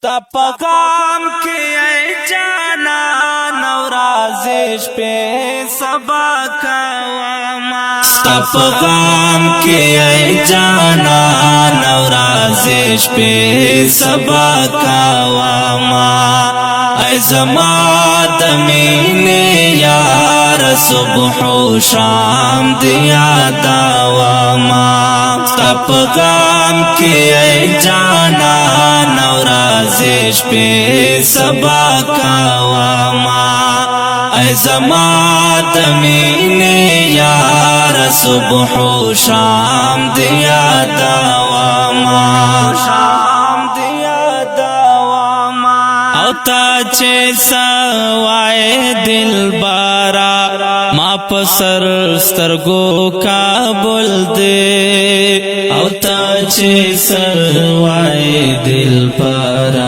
तपकाम के जाना नवराजिश पे सबा कावामा तपकाम के जाना नवराजिश पे सबा कावामा ऐज़मात मीने यार सुबह शाम दिया दावामा तपकाम के जाना नवराजिश पे सबा कावामा ऐज़मात मीने यार सुबह शाम दिया दावामा शाम दिया दावामा औता चे सवाए दिल बारा मा पसर स्तरगो का बोल दे औता चे सवाए दिल बारा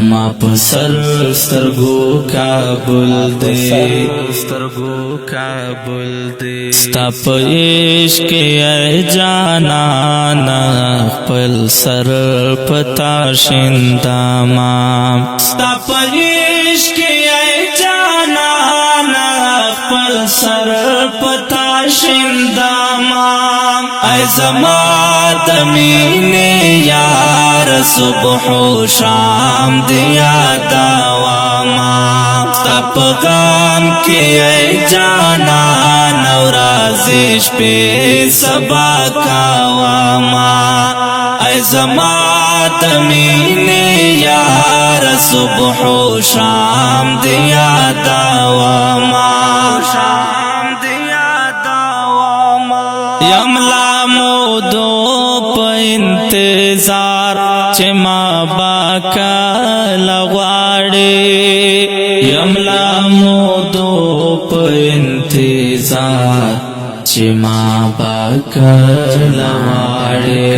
मा पसर स्तरगो का बोल दे स्तरगो का बोल दे स्तप इश्क जाना ना पल सर पता शिंदामा स्तप इश्क जाना ना पल सर पता शिंदामा ऐज़मात मीने यार सुबह शाम दिया दावामा तपकाम के जाना नवराजिश पे सबा कावामा ऐज़मात मीने यार सुबह शाम दिया दावामा शाम दिया दावामा यमला मोदो प इंतजार चमा बाका लगवाड़े यमला मोदो प इंतजार चमा बाका लगवाड़े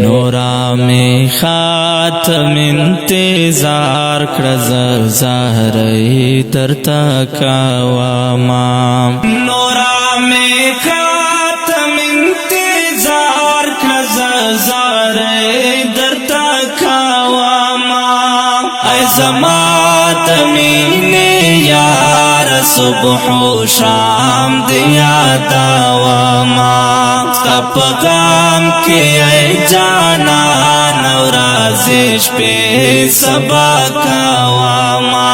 नूरा में खातम इंतजार कर ज़हरे दरता कावामा नूरा में खातम इंतजार कर ज़हरे दरता कावामा ऐज़मात मीने यार सुबह शाम दिया दावामा तपकाम के जाना नवराजिश पे सबा कावामा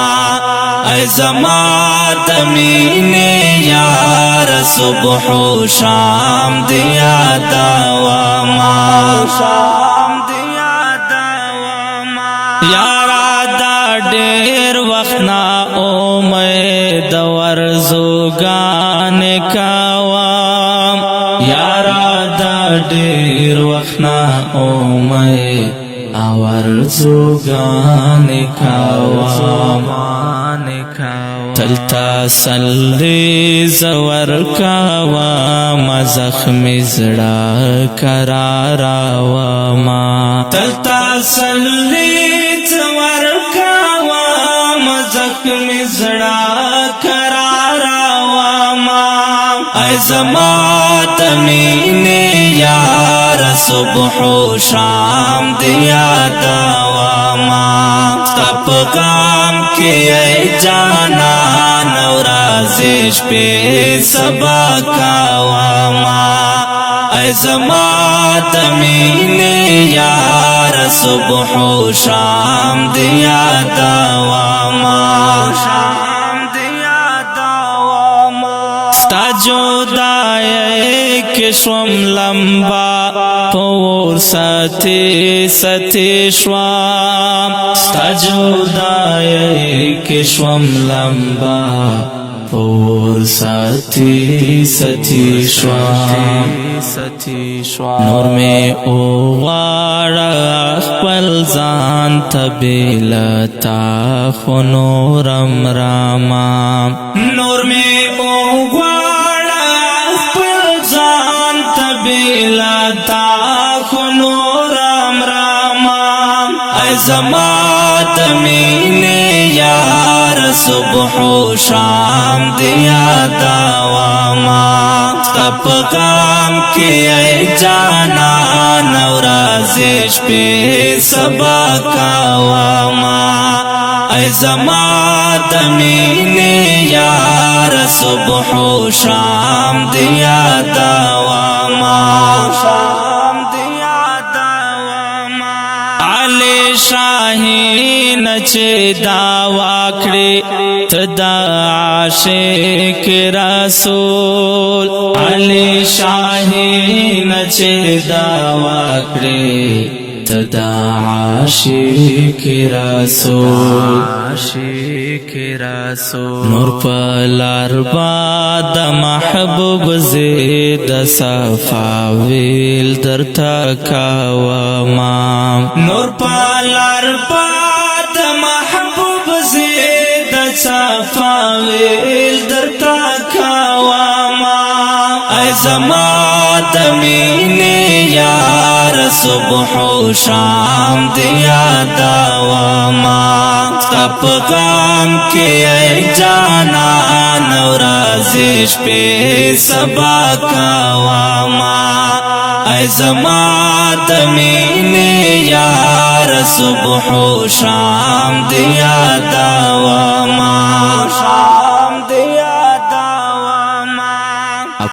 ऐज़मात मीने यार सुबह शाम दिया दावामा शाम दिया दावामा यारा दा ढेर वखना ओ मैं दवर जोगान कावाम यारा दा ढेर वखना ओ मैं आवर जोगान कावाम तलता सल्ले जवर कावाम जख्मी जड़ा करारावामा तलता सल्ले जवर कावाम जख्मी जड़ा करारावामा ऐज़मात मीने यार सुबह शाम दिया दावामा तपकाम के जाना नवराजिश पे सबा कावामा ऐज़मात मीने यार सुबह शाम दिया दावामा शाम दिया दावामा स्ता जुदाई के स्वम लंबा पोर सते सते श्वाम स्ता जुदाई के स्वम लंबा पोर सती सती श्वाम नूर में ओवाड़ा पल जान तबेलता खुनूरम रामा नूर में ओवाड़ा पल जान तबेलता खुनूरम रामा ऐज़मात मीने यार صبح و شام دیا دواما تپ غام کی ای جانا نورازش پی سبا کاواما ای زما دمینی یار صبح و شام دیا دواما علی شاہین چه دعوا کړي تدا عاشق رسول علی شاہین چه دعوا کړي تدا عاشق رسول نور پلار باد محبوب زید صفاویل در تکاوما نور پلار باد محبوب زید صفاویل در تکاوما ای زما دمینی یار صبح و شام دیا دواما تپ غام کی ای جانا نورازش پی سبا کاواما ای زما دمینی یار صبح و شام دیا دواما